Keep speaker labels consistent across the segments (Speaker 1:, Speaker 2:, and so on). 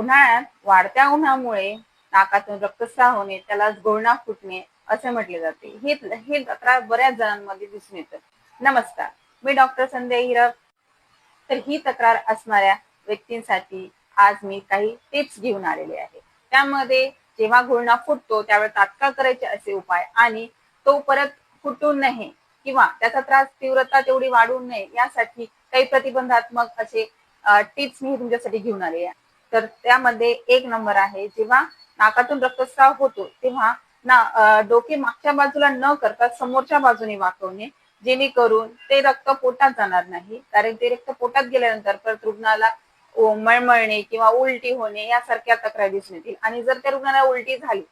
Speaker 1: उन्हाळ्यात वाढत्या उन्हामुळे नाकातून रक्तस्राव होणे त्याला घोळणा फुटणे असे म्हटले जाते. ही तक्रार बऱ्याच जणांमध्ये दिसून येते. नमस्कार, मी डॉक्टर संध्या हिरक. तर ही तक्रार असणाऱ्या व्यक्तींसाठी आज मी काही टिप्स घेऊन आलेले आहे. त्यामध्ये जेव्हा घोळणा फुटतो त्यावेळी तात्काळ करायचे असे उपाय आणि तो परत फुटू नये किंवा त्याचा त्रास तीव्रता तेवढी वाढू नये यासाठी काही प्रतिबंधात्मक असे टिप्स मी तुमच्यासाठी घेऊन आले आहे. तर त्यामध्ये एक नंबर आहे, जेव्हा नाकातून रक्तस्राव होतो तेव्हा डोके मागच्या बाजूला न करता समोरच्या बाजूने वाकवणे, जेणेकरून ते रक्त पोटात जाणार नाही. कारण ते रक्त पोटात गेल्यानंतर परत रुग्णाला मळमळणे किंवा उलटी होणे यासारख्या तक्रारी दिसून येतील. आणि जर त्या रुग्णाला उलटी झाली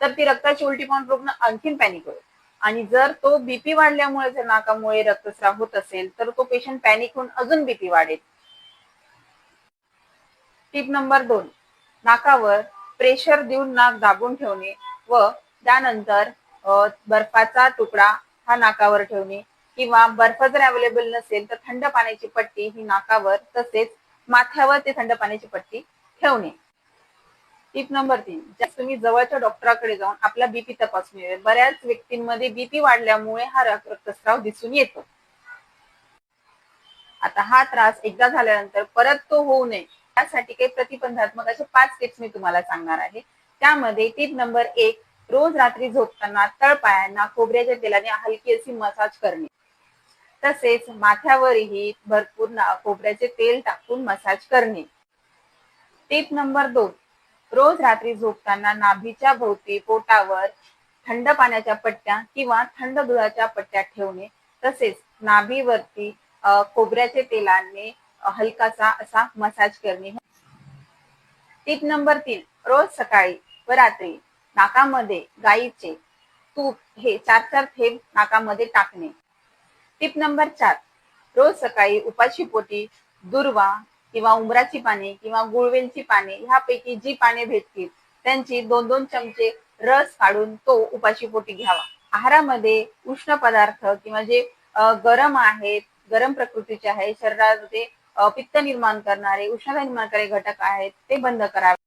Speaker 1: तर ती रक्ताची उलटी पाहून रुग्ण आणखीन पॅनिक होईल. आणि जर तो बीपी वाढल्यामुळे जर नाकामुळे रक्तस्राव होत असेल तर तो पेशंट पॅनिक होऊन अजून बीपी वाढेल. टिप नंबर 2, नाकावर प्रेशर देऊन नाक दाबून ठेवणे व त्यानंतर बर्फाचा तुकडा हा नाकावर ठेवणे किंवा बर्फ जर अवेलेबल नसेल तर थंड पाण्याची पट्टी ही नाकावर तसेच माथ्यावर ते थंड पाण्याची पट्टी ठेवणे. टिप नंबर 3, तुम्ही जवळच्या डॉक्टराकडे जाऊन आपला बीपी तपासून घ्यावे. बऱ्याच व्यक्तींमध्ये बीपी वाढल्यामुळे हा रक्तस्राव दिसून येतो. आता हा त्रास एकदा झाल्यानंतर परत तो होऊ नये यासाठी काही प्रतिबंधात्मक असे 5 टिप्स मी तुम्हाला सांगणार आहे. त्यामध्ये टिप नंबर 1, रोज रात्री झोपताना तळपायांना खोबऱ्याच्या तेलाने हलकी अशी मसाज करणे. तसेच माथ्यावरही भरपूर खोबऱ्याचे तेल टाकून मसाज करणे. टिप नंबर 2, रोज रात्री झोपताना नाभीच्या भोवती पोटावर थंड पाण्याच्या पट्ट्या किंवा थंड दुधाच्या पट्ट्या ठेवणे. तसेच नाभीवरती खोबऱ्याच्या तेलाने हलकासा असा मसाज करणे. टिप नंबर 3, रोज सकाळी व रात्री नाकामध्ये गाईचे तूप हे 4-4 थेंब नाकामध्ये टाकणे. टिप नंबर 4, रोज सकाळी उपाशी पोटी दुर्वा किंवा उंबराची पाने किंवा गुळवेलची पाने ह्यापैकी जी पाने भेटतील त्यांची 2-2 चमचे रस काढून तो उपाशी पोटी घ्यावा. आहारामध्ये उष्ण पदार्थ किंवा जे गरम आहेत, गरम प्रकृतीचे आहेत, शरीरामध्ये पित्त निर्माण करणारे, उष्णता निर्माण करणारे घटक आहेत ते बंद करावे.